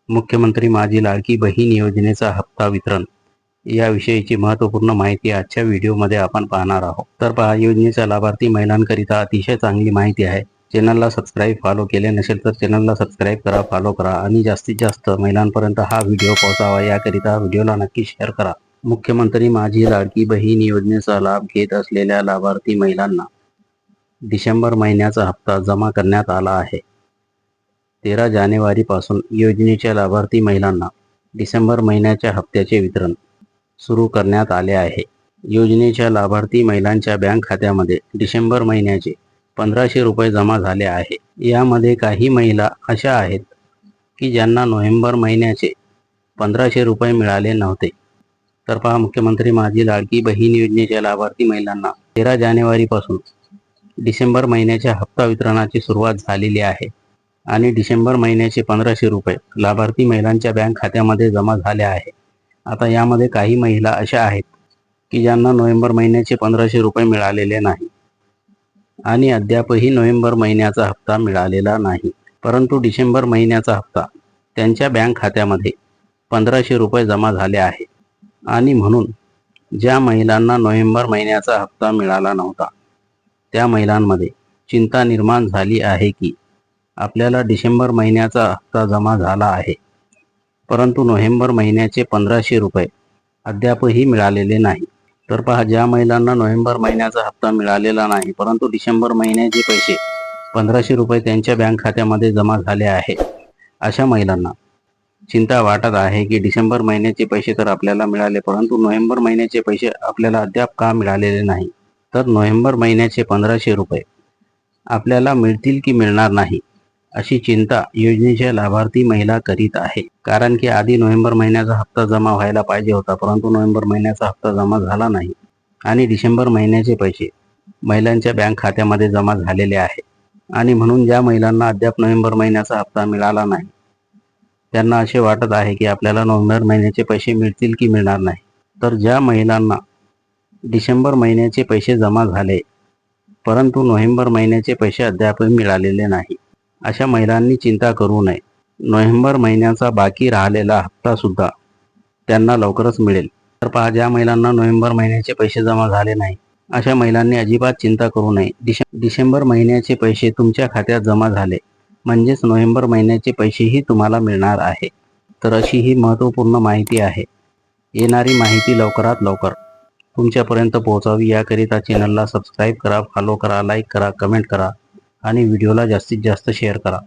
मुख्यमंत्री माझी लाडकी बहीण योजनेचा हप्ता वितरण याविषयीची महत्त्वपूर्ण माहिती आजच्या व्हिडिओमध्ये आपण पाहणार आहोत। तर पहा, योजनेच्या लाभार्थी महिलांकरिता अतिशय चांगली माहिती आहे। चॅनलला सबस्क्राईब फॉलो केले नसेल तर चॅनलला सबस्क्राईब करा, फॉलो करा आणि जास्तीत जास्त महिलांपर्यंत हा व्हिडिओ पोहोचावा याकरिता व्हिडिओला नक्की शेअर करा। मुख्यमंत्री माझी लाडकी बहीण योजनेचा लाभ घेत असलेल्या लाभार्थी महिलांना डिसेंबर महिन्याचा हप्ता जमा करण्यात आला आहे। 13 जानेवारीपासून योजनेच्या लाभार्थी महिलांना डिसेंबर महिन्याच्या हप्त्याचे वितरण सुरू करण्यात आले आहे। योजनेच्या लाभार्थी महिलांच्या बँक खात्यामध्ये डिसेंबर महिन्याचे 1500 रुपये जमा झाले आहे। यामध्ये काही महिला अशा आहेत की ज्यांना नोव्हेंबर महिन्याचे 1500 रुपये मिळाले नव्हते। तर पहा, मुख्यमंत्री माझी लाडकी बहीण योजनेच्या लाभार्थी महिलांना 13 जानेवारीपासून डिसेंबर महिन्याच्या हप्ता वितरणाची सुरुवात झालेली आहे आणि डिसेंबर महिन्याचे 1500 रुपये लाभार्थी महिलांच्या बँक खात्यामध्ये जमा झाले आहे। आता यामध्ये काही महिला अशा आहेत की ज्यांना नोव्हेंबर महिन्याचे 1500 रुपये मिळालेले नाही आणि अद्यापही नोव्हेंबर महिन्याचा हप्ता मिळालेला नाही, परंतु डिसेंबर महिन्याचा हप्ता त्यांच्या बँक खात्यामध्ये 1500 रुपये जमा झाले आहे। आणि म्हणून ज्या महिलांना नोव्हेंबर महिन्याचा हप्ता मिळाला नव्हता त्या महिलांमध्ये चिंता निर्माण झाली आहे की आपल्याला डिसेंबर महिन्याचा हप्ता जमा झाला आहे, परंतु नोव्हेंबर महिन्याचे 1500 रुपये अद्यापही मिळालेले नाही। तर पहा, ज्या महिलांना नोव्हेंबर महिन्याचा हप्ता मिळालेला नाही परंतु डिसेंबर महिन्याचे पैसे 1500 रुपये त्यांच्या बँक खात्यामध्ये जमा झाले आहे, अशा महिलांना चिंता वाटत आहे की डिसेंबर महिन्याचे पैसे तर आपल्याला मिळाले, परंतु नोव्हेंबर महिन्याचे पैसे आपल्याला अद्याप का मिळालेले नाही। तर नोव्हेंबर महिन्याचे 1500 रुपये आपल्याला मिळतील की मिळणार नाही अशी चिंता योजनेच्या लाभार्थी महिला करीत आहे। कारण की आधी नोव्हेंबर महिन्याचा हप्ता जमा व्हायला पाहिजे होता, परंतु नोव्हेंबर महिन्याचा हप्ता जमा झाला नाही आणि डिसेंबर महिन्याचे पैसे महिलांच्या बँक खात्यामध्ये जमा झालेले आहे। आणि म्हणून ज्या महिलांना अद्याप नोव्हेंबर महिन्याचा हप्ता मिळाला नाही त्यांना असे वाटत आहे की आपल्याला नोव्हेंबर महिन्याचे पैसे मिळतील की मिळणार नाही। तर ज्या महिलांना डिसेंबर महिन्याचे पैसे जमा झाले परंतु नोव्हेंबर महिन्याचे पैसे अद्याप मिळालेले नाही, अशा महिलांनी चिंता करू नये। नोव्हेंबर महिन्याचा बाकी राहिलेला हप्ता सुद्धा त्यांना लवकरच मिळेल। तर पहा, ज्या महिलांना नोव्हेंबर महिन्याचे पैसे जमा झाले नाही अशा महिलांनी अजिबात चिंता करू नये। डिसेंबर महिन्याचे पैसे तुमच्या खात्यात जमा झाले म्हणजेच नोव्हेंबर महिन्याचे पैसेही तुम्हाला मिळणार आहे। तर अशी ही महत्त्वपूर्ण माहिती आहे। येणारी माहिती लवकरात लवकर तुमच्यापर्यंत पोहोचावी याकरिता चॅनलला सबस्क्राईब करा, फॉलो करा, लाईक करा, कमेंट करा आणि व्हिडिओला जास्तीत जास्त शेअर करा।